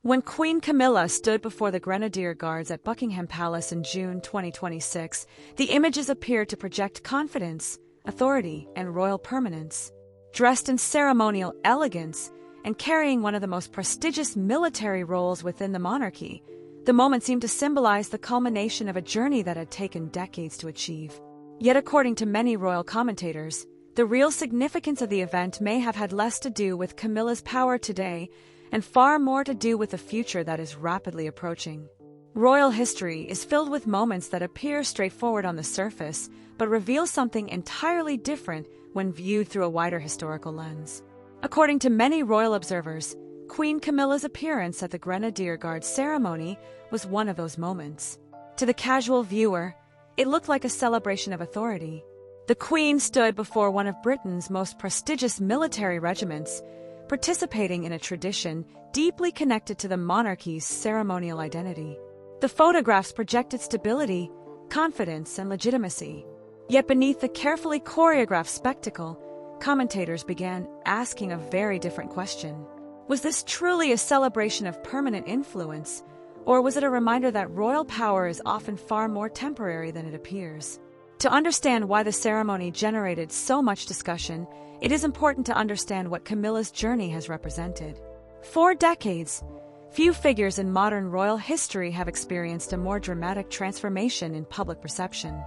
When Queen Camilla stood before the Grenadier Guards at Buckingham Palace in June 2026, the images appeared to project confidence, authority, and royal permanence. Dressed in ceremonial elegance and carrying one of the most prestigious military roles within the monarchy, the moment seemed to symbolize the culmination of a journey that had taken decades to achieve. Yet, according to many royal commentators, the real significance of the event may have had less to do with Camilla's power today and far more to do with the future that is rapidly approaching. Royal history is filled with moments that appear straightforward on the surface, but reveal something entirely different when viewed through a wider historical lens. According to many royal observers, Queen Camilla's appearance at the Grenadier Guard ceremony was one of those moments. To the casual viewer, it looked like a celebration of authority. The Queen stood before one of Britain's most prestigious military regiments, participating in a tradition deeply connected to the monarchy's ceremonial identity. The photographs projected stability, confidence, and legitimacy. Yet beneath the carefully choreographed spectacle, commentators began asking a very different question. Was this truly a celebration of permanent influence, or was it a reminder that royal power is often far more temporary than it appears? To understand why the ceremony generated so much discussion, it is important to understand what Camilla's journey has represented. For decades, few figures in modern royal history have experienced a more dramatic transformation in public perception.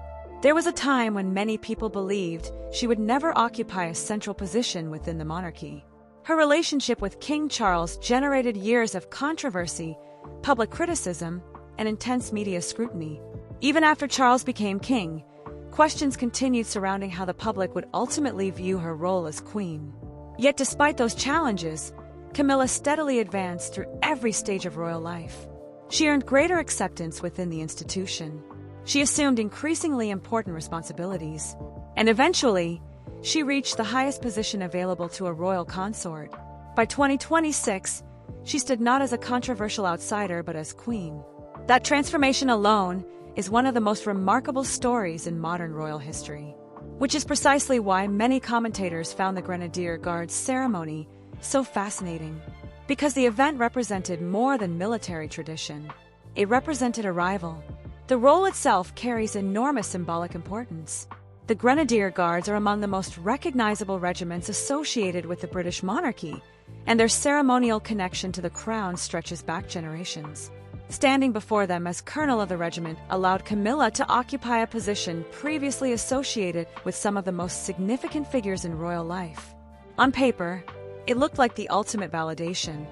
There was a time when many people believed she would never occupy a central position within the monarchy. Her relationship with King Charles generated years of controversy, public criticism, and intense media scrutiny. Even after Charles became king, questions continued surrounding how the public would ultimately view her role as queen. Yet despite those challenges, Camilla steadily advanced through every stage of royal life. She earned greater acceptance within the institution. She assumed increasingly important responsibilities. And eventually, she reached the highest position available to a royal consort. By 2026, she stood not as a controversial outsider but as queen. That transformation alone is one of the most remarkable stories in modern royal history, which is precisely why many commentators found the Grenadier Guard's ceremony so fascinating. Because the event represented more than military tradition. It represented arrival. The role itself carries enormous symbolic importance. The Grenadier Guards are among the most recognizable regiments associated with the British monarchy, and their ceremonial connection to the crown stretches back generations. Standing before them as colonel of the regiment allowed Camilla to occupy a position previously associated with some of the most significant figures in royal life. On paper, it looked like the ultimate validation,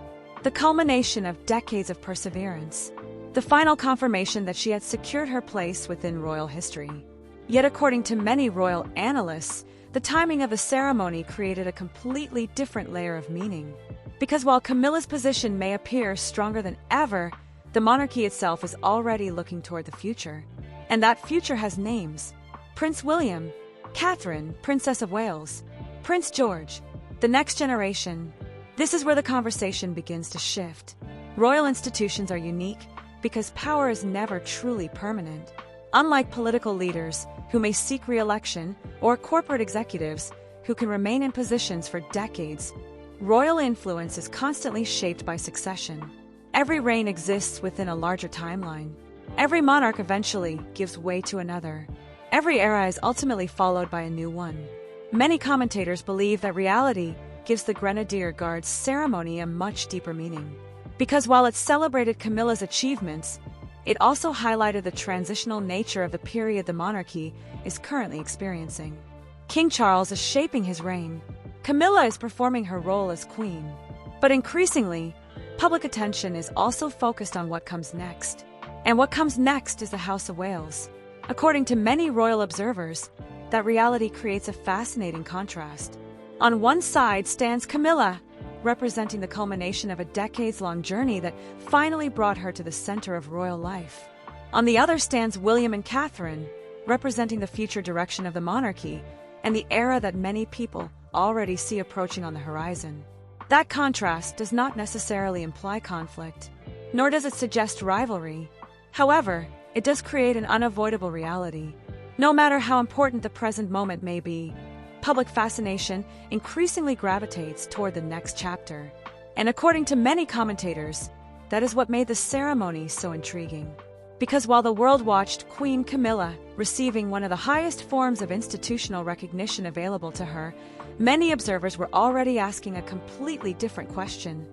the culmination of decades of perseverance, the final confirmation that she had secured her place within royal history. Yet according to many royal analysts, the timing of the ceremony created a completely different layer of meaning. Because while Camilla's position may appear stronger than ever, the monarchy itself is already looking toward the future. And that future has names: Prince William, Catherine, Princess of Wales, Prince George, the next generation. This is where the conversation begins to shift. Royal institutions are unique because power is never truly permanent. Unlike political leaders who may seek re-election or corporate executives who can remain in positions for decades, royal influence is constantly shaped by succession. Every reign exists within a larger timeline. Every monarch eventually gives way to another. Every era is ultimately followed by a new one. Many commentators believe that reality gives the Grenadier Guard's ceremony a much deeper meaning. Because while it celebrated Camilla's achievements, it also highlighted the transitional nature of the period the monarchy is currently experiencing. King Charles is shaping his reign. Camilla is performing her role as queen. But increasingly, public attention is also focused on what comes next. And what comes next is the House of Wales. According to many royal observers, that reality creates a fascinating contrast. On one side stands Camilla, representing the culmination of a decades-long journey that finally brought her to the center of royal life. On the other stands William and Catherine, representing the future direction of the monarchy and the era that many people already see approaching on the horizon. That contrast does not necessarily imply conflict, nor does it suggest rivalry. However, it does create an unavoidable reality. No matter how important the present moment may be, public fascination increasingly gravitates toward the next chapter. And according to many commentators, that is what made the ceremony so intriguing. Because while the world watched Queen Camilla receiving one of the highest forms of institutional recognition available to her, many observers were already asking a completely different question.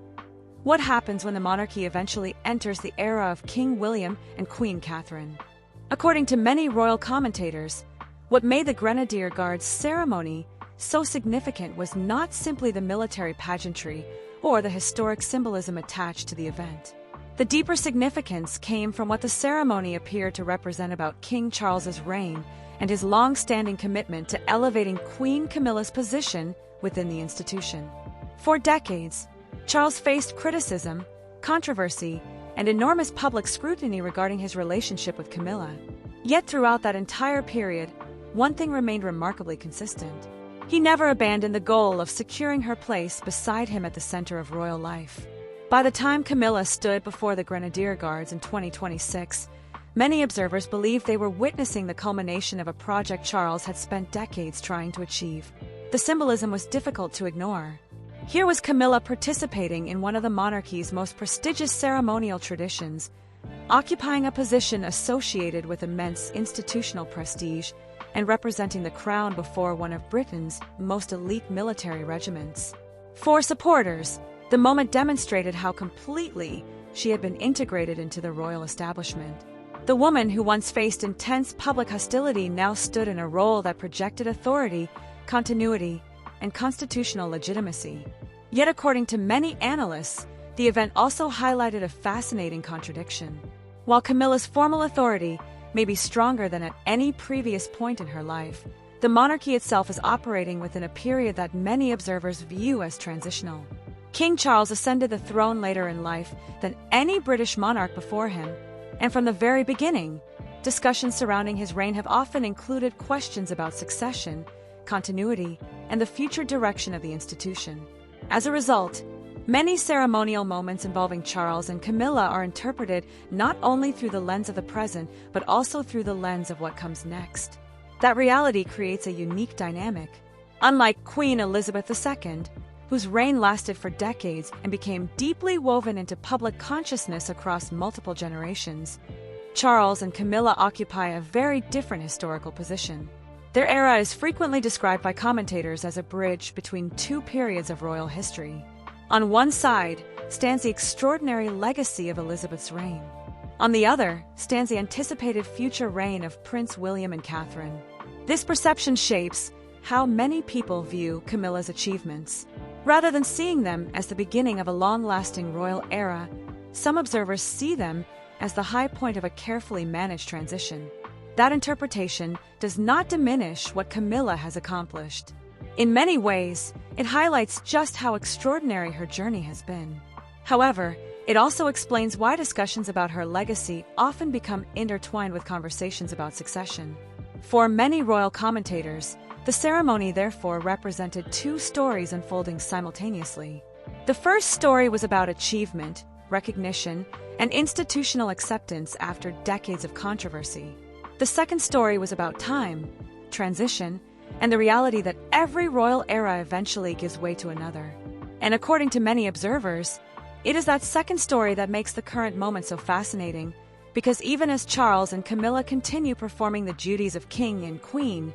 What happens when the monarchy eventually enters the era of King William and Queen Catherine? According to many royal commentators, what made the Grenadier Guard's ceremony so significant was not simply the military pageantry or the historic symbolism attached to the event. The deeper significance came from what the ceremony appeared to represent about King Charles's reign and his long-standing commitment to elevating Queen Camilla's position within the institution. For decades, Charles faced criticism, controversy, and enormous public scrutiny regarding his relationship with Camilla. Yet throughout that entire period, one thing remained remarkably consistent. He never abandoned the goal of securing her place beside him at the center of royal life. By the time Camilla stood before the Grenadier Guards in 2026, many observers believed they were witnessing the culmination of a project Charles had spent decades trying to achieve. The symbolism was difficult to ignore. Here was Camilla participating in one of the monarchy's most prestigious ceremonial traditions, occupying a position associated with immense institutional prestige and representing the crown before one of Britain's most elite military regiments. For supporters, the moment demonstrated how completely she had been integrated into the royal establishment. The woman who once faced intense public hostility now stood in a role that projected authority, continuity, and constitutional legitimacy. Yet according to many analysts, the event also highlighted a fascinating contradiction. While Camilla's formal authority may be stronger than at any previous point in her life, the monarchy itself is operating within a period that many observers view as transitional. King Charles ascended the throne later in life than any British monarch before him, and from the very beginning, discussions surrounding his reign have often included questions about succession, continuity, and the future direction of the institution. As a result, many ceremonial moments involving Charles and Camilla are interpreted not only through the lens of the present, but also through the lens of what comes next. That reality creates a unique dynamic. Unlike Queen Elizabeth II, whose reign lasted for decades and became deeply woven into public consciousness across multiple generations, Charles and Camilla occupy a very different historical position. Their era is frequently described by commentators as a bridge between two periods of royal history. On one side stands the extraordinary legacy of Elizabeth's reign. On the other stands the anticipated future reign of Prince William and Catherine. This perception shapes how many people view Camilla's achievements. Rather than seeing them as the beginning of a long-lasting royal era, some observers see them as the high point of a carefully managed transition. That interpretation does not diminish what Camilla has accomplished. In many ways, it highlights just how extraordinary her journey has been. However, it also explains why discussions about her legacy often become intertwined with conversations about succession. For many royal commentators, the ceremony therefore represented two stories unfolding simultaneously. The first story was about achievement, recognition, and institutional acceptance after decades of controversy. The second story was about time, transition, and the reality that every royal era eventually gives way to another. And according to many observers, it is that second story that makes the current moment so fascinating, because even as Charles and Camilla continue performing the duties of king and queen,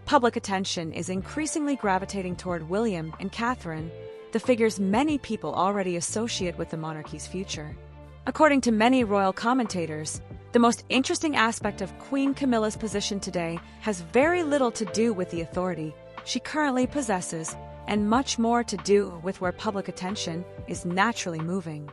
public attention is increasingly gravitating toward William and Catherine, the figures many people already associate with the monarchy's future. According to many royal commentators, the most interesting aspect of Queen Camilla's position today has very little to do with the authority she currently possesses and much more to do with where public attention is naturally moving.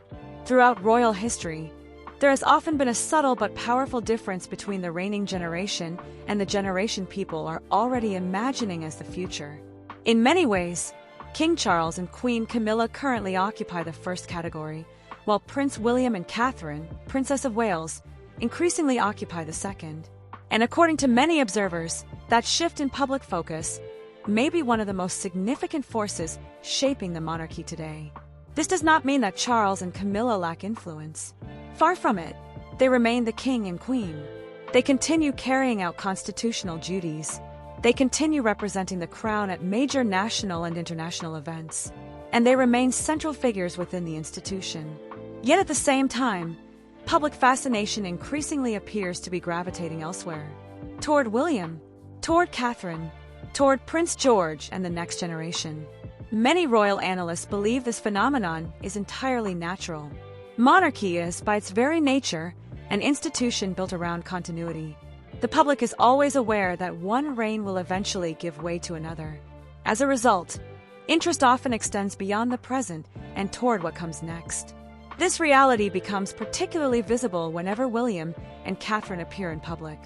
Throughout royal history, there has often been a subtle but powerful difference between the reigning generation and the generation people are already imagining as the future. In many ways, King Charles and Queen Camilla currently occupy the first category, while Prince William and Catherine, Princess of Wales, increasingly occupy the second. And according to many observers, that shift in public focus may be one of the most significant forces shaping the monarchy today. This does not mean that Charles and Camilla lack influence. Far from it, they remain the king and queen. They continue carrying out constitutional duties. They continue representing the crown at major national and international events. And they remain central figures within the institution. Yet at the same time, public fascination increasingly appears to be gravitating elsewhere. Toward William, toward Catherine, toward Prince George and the next generation. Many royal analysts believe this phenomenon is entirely natural. Monarchy is, by its very nature, an institution built around continuity. The public is always aware that one reign will eventually give way to another. As a result, interest often extends beyond the present and toward what comes next. This reality becomes particularly visible whenever William and Catherine appear in public.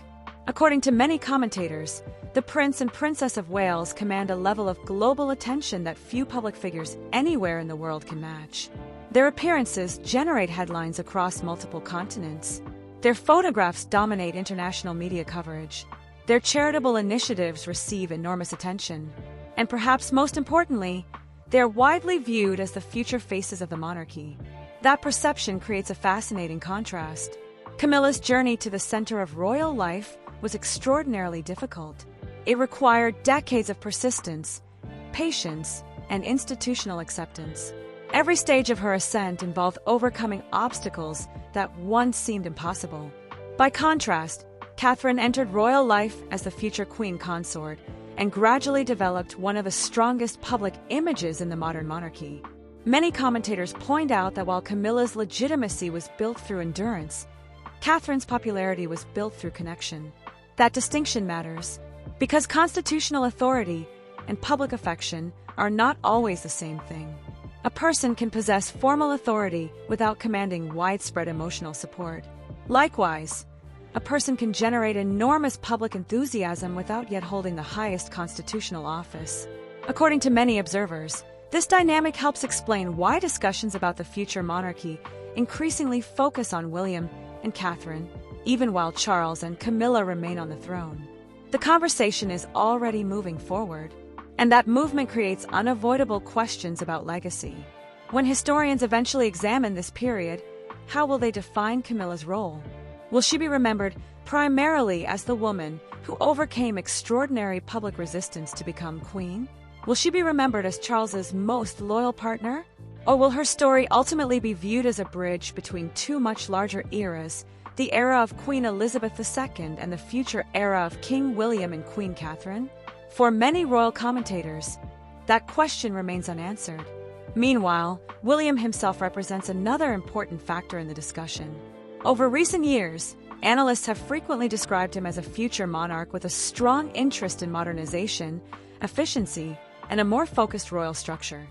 According to many commentators, the Prince and Princess of Wales command a level of global attention that few public figures anywhere in the world can match. Their appearances generate headlines across multiple continents. Their photographs dominate international media coverage. Their charitable initiatives receive enormous attention. And perhaps most importantly, they are widely viewed as the future faces of the monarchy. That perception creates a fascinating contrast. Camilla's journey to the center of royal life was extraordinarily difficult. It required decades of persistence, patience, and institutional acceptance. Every stage of her ascent involved overcoming obstacles that once seemed impossible. By contrast, Catherine entered royal life as the future queen consort and gradually developed one of the strongest public images in the modern monarchy. Many commentators point out that while Camilla's legitimacy was built through endurance, Catherine's popularity was built through connection. That distinction matters, because constitutional authority and public affection are not always the same thing. A person can possess formal authority without commanding widespread emotional support. Likewise, a person can generate enormous public enthusiasm without yet holding the highest constitutional office. According to many observers, this dynamic helps explain why discussions about the future monarchy increasingly focus on William and Catherine, even while Charles and Camilla remain on the throne. The conversation is already moving forward, and that movement creates unavoidable questions about legacy. When historians eventually examine this period, how will they define Camilla's role? Will she be remembered primarily as the woman who overcame extraordinary public resistance to become queen? Will she be remembered as Charles's most loyal partner? Or will her story ultimately be viewed as a bridge between two much larger eras, the era of Queen Elizabeth II and the future era of King William and Queen Catherine? For many royal commentators, that question remains unanswered. Meanwhile, William himself represents another important factor in the discussion. Over recent years, analysts have frequently described him as a future monarch with a strong interest in modernization, efficiency, and a more focused royal structure.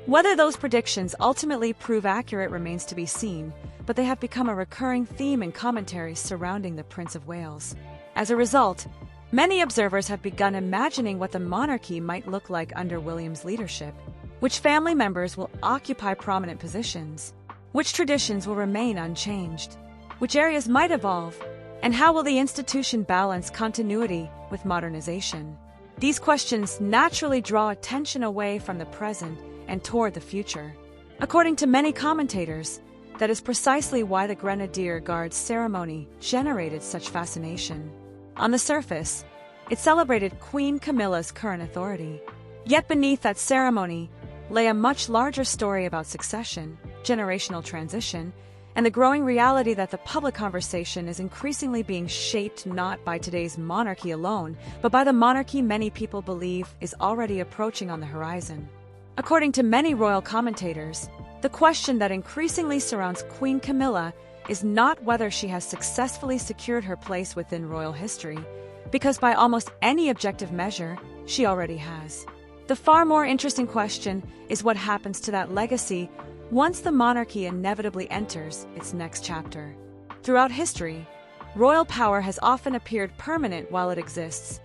Whether those predictions ultimately prove accurate remains to be seen, but they have become a recurring theme in commentaries surrounding the Prince of Wales. As a result, many observers have begun imagining what the monarchy might look like under William's leadership. Which family members will occupy prominent positions? Which traditions will remain unchanged? Which areas might evolve? And how will the institution balance continuity with modernization? These questions naturally draw attention away from the present and toward the future. According to many commentators, that is precisely why the Grenadier Guard ceremony generated such fascination. On the surface, it celebrated Queen Camilla's current authority. Yet beneath that ceremony lay a much larger story about succession, generational transition, and the growing reality that the public conversation is increasingly being shaped not by today's monarchy alone, but by the monarchy many people believe is already approaching on the horizon. According to many royal commentators, the question that increasingly surrounds Queen Camilla is not whether she has successfully secured her place within royal history, because by almost any objective measure, she already has. The far more interesting question is what happens to that legacy once the monarchy inevitably enters its next chapter. Throughout history, royal power has often appeared permanent while it exists,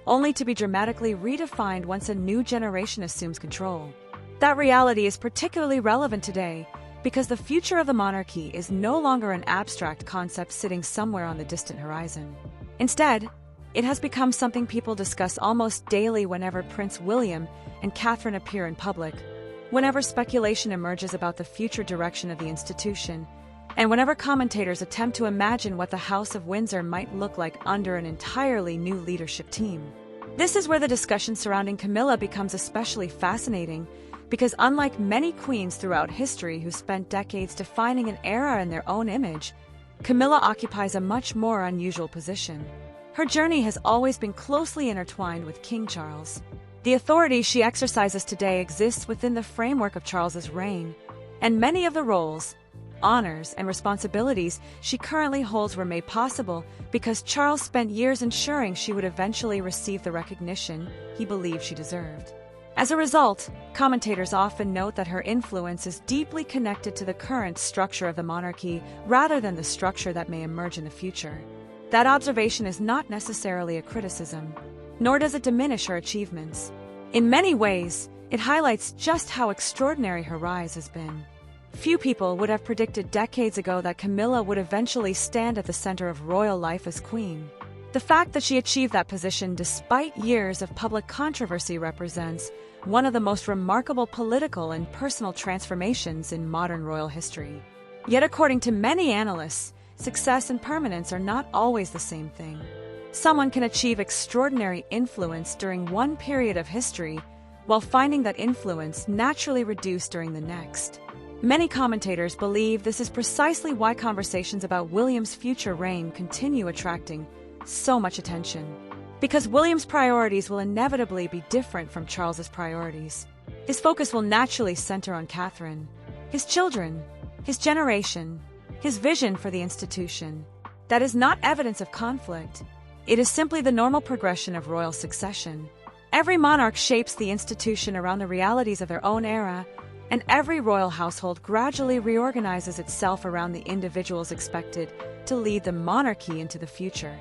only to be dramatically redefined once a new generation assumes control. That reality is particularly relevant today because the future of the monarchy is no longer an abstract concept sitting somewhere on the distant horizon. Instead, it has become something people discuss almost daily whenever Prince William and Catherine appear in public, whenever speculation emerges about the future direction of the institution, and whenever commentators attempt to imagine what the House of Windsor might look like under an entirely new leadership team. This is where the discussion surrounding Camilla becomes especially fascinating, Because unlike many queens throughout history who spent decades defining an era in their own image, Camilla occupies a much more unusual position. Her journey has always been closely intertwined with King Charles. The authority she exercises today exists within the framework of Charles's reign, and many of the roles, honors, and responsibilities she currently holds were made possible because Charles spent years ensuring she would eventually receive the recognition he believed she deserved. As a result, commentators often note that her influence is deeply connected to the current structure of the monarchy rather than the structure that may emerge in the future. That observation is not necessarily a criticism, nor does it diminish her achievements. In many ways, it highlights just how extraordinary her rise has been. Few people would have predicted decades ago that Camilla would eventually stand at the center of royal life as queen. The fact that she achieved that position despite years of public controversy represents one of the most remarkable political and personal transformations in modern royal history. Yet according to many analysts, success and permanence are not always the same thing. Someone can achieve extraordinary influence during one period of history, while finding that influence naturally reduced during the next. Many commentators believe this is precisely why conversations about William's future reign continue attracting so much attention. Because William's priorities will inevitably be different from Charles's priorities. His focus will naturally center on Catherine, his children, his generation, his vision for the institution. That is not evidence of conflict. It is simply the normal progression of royal succession. Every monarch shapes the institution around the realities of their own era, and every royal household gradually reorganizes itself around the individuals expected to lead the monarchy into the future.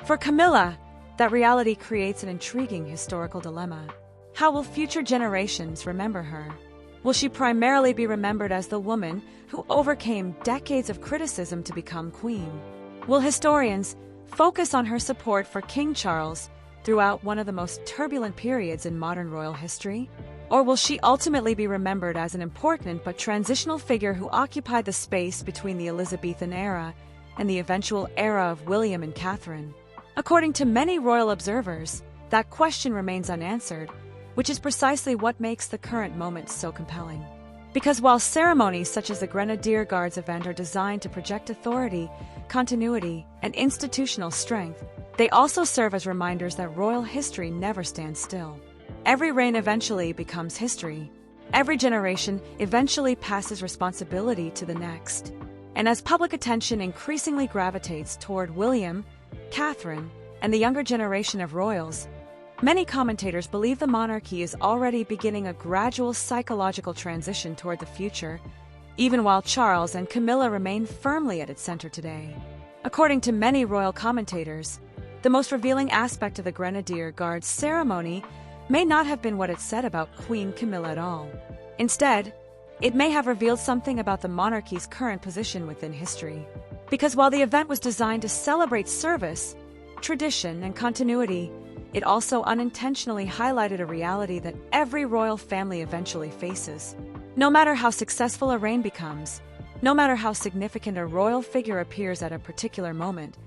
For Camilla, that reality creates an intriguing historical dilemma. How will future generations remember her? Will she primarily be remembered as the woman who overcame decades of criticism to become queen? Will historians focus on her support for King Charles throughout one of the most turbulent periods in modern royal history? Or will she ultimately be remembered as an important but transitional figure who occupied the space between the Elizabethan era and the eventual era of William and Catherine? According to many royal observers, that question remains unanswered, which is precisely what makes the current moment so compelling. Because while ceremonies such as the Grenadier Guard's event are designed to project authority, continuity, and institutional strength, they also serve as reminders that royal history never stands still. Every reign eventually becomes history. Every generation eventually passes responsibility to the next. And as public attention increasingly gravitates toward William, Catherine, and the younger generation of royals, many commentators believe the monarchy is already beginning a gradual psychological transition toward the future, even while Charles and Camilla remain firmly at its center today. According to many royal commentators, the most revealing aspect of the Grenadier Guard ceremony may not have been what it said about Queen Camilla at all. Instead, it may have revealed something about the monarchy's current position within history. Because while the event was designed to celebrate service, tradition, and continuity, it also unintentionally highlighted a reality that every royal family eventually faces. No matter how successful a reign becomes, no matter how significant a royal figure appears at a particular moment,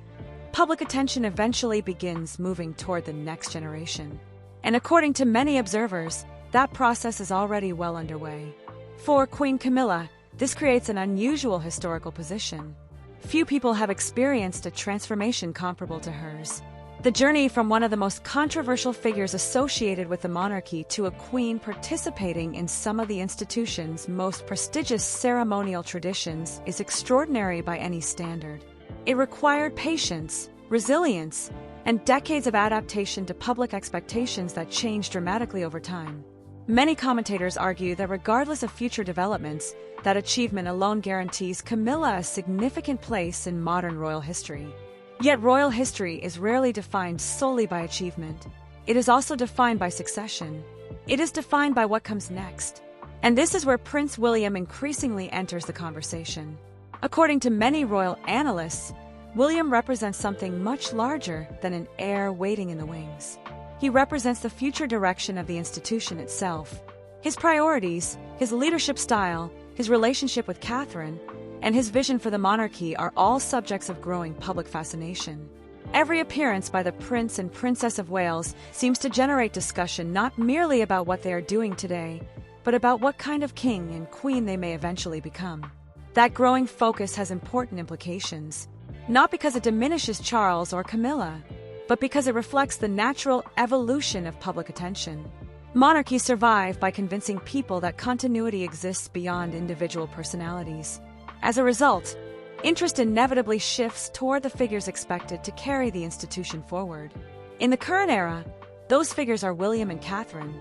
public attention eventually begins moving toward the next generation. And according to many observers, that process is already well underway. For Queen Camilla, this creates an unusual historical position. Few people have experienced a transformation comparable to hers. The journey from one of the most controversial figures associated with the monarchy to a queen participating in some of the institution's most prestigious ceremonial traditions is extraordinary by any standard. It required patience, resilience, and decades of adaptation to public expectations that changed dramatically over time. Many commentators argue that regardless of future developments, that achievement alone guarantees Camilla a significant place in modern royal history. Yet royal history is rarely defined solely by achievement. It is also defined by succession. It is defined by what comes next. And this is where Prince William increasingly enters the conversation. According to many royal analysts, William represents something much larger than an heir waiting in the wings. He represents the future direction of the institution itself. His priorities, his leadership style, his relationship with Catherine, and his vision for the monarchy are all subjects of growing public fascination. Every appearance by the Prince and Princess of Wales seems to generate discussion not merely about what they are doing today, but about what kind of king and queen they may eventually become. That growing focus has important implications, not because it diminishes Charles or Camilla, but because it reflects the natural evolution of public attention. Monarchies survive by convincing people that continuity exists beyond individual personalities. As a result, interest inevitably shifts toward the figures expected to carry the institution forward. In the current era, those figures are William and Catherine.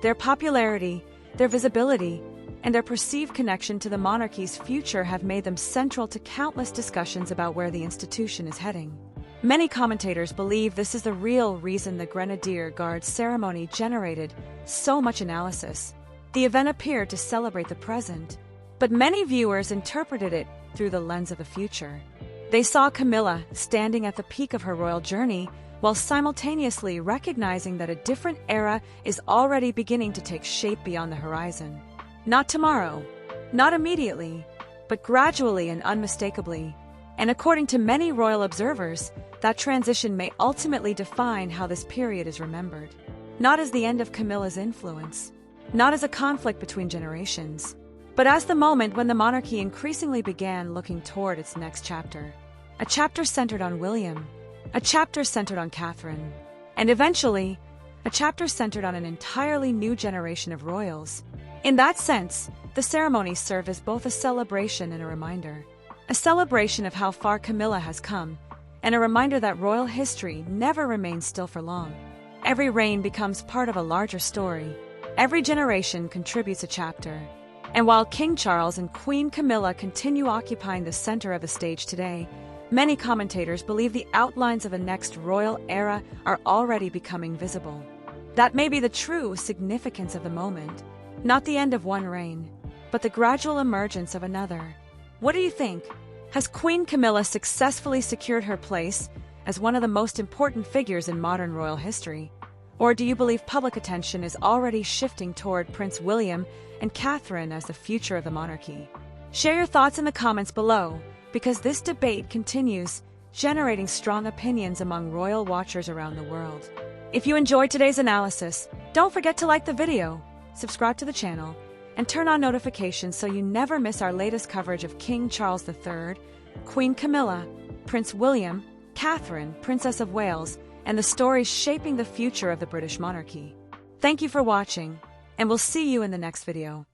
Their popularity, their visibility, and their perceived connection to the monarchy's future have made them central to countless discussions about where the institution is heading. Many commentators believe this is the real reason the Grenadier Guard ceremony generated so much analysis. The event appeared to celebrate the present, but many viewers interpreted it through the lens of the future. They saw Camilla standing at the peak of her royal journey, while simultaneously recognizing that a different era is already beginning to take shape beyond the horizon. Not tomorrow, not immediately, but gradually and unmistakably. And according to many royal observers, that transition may ultimately define how this period is remembered. Not as the end of Camilla's influence, not as a conflict between generations, but as the moment when the monarchy increasingly began looking toward its next chapter. A chapter centered on William, a chapter centered on Catherine, and eventually, a chapter centered on an entirely new generation of royals. In that sense, the ceremonies serve as both a celebration and a reminder. A celebration of how far Camilla has come, and a reminder that royal history never remains still for long. Every reign becomes part of a larger story. Every generation contributes a chapter. And while King Charles and Queen Camilla continue occupying the center of the stage today, many commentators believe the outlines of a next royal era are already becoming visible. That may be the true significance of the moment, not the end of one reign, but the gradual emergence of another. What do you think? Has Queen Camilla successfully secured her place as one of the most important figures in modern royal history? Or do you believe public attention is already shifting toward Prince William and Catherine as the future of the monarchy? Share your thoughts in the comments below, because this debate continues, generating strong opinions among royal watchers around the world. If you enjoyed today's analysis, don't forget to like the video, subscribe to the channel, and turn on notifications so you never miss our latest coverage of King Charles III, Queen Camilla, Prince William, Catherine, Princess of Wales, and the stories shaping the future of the British monarchy. Thank you for watching, and we'll see you in the next video.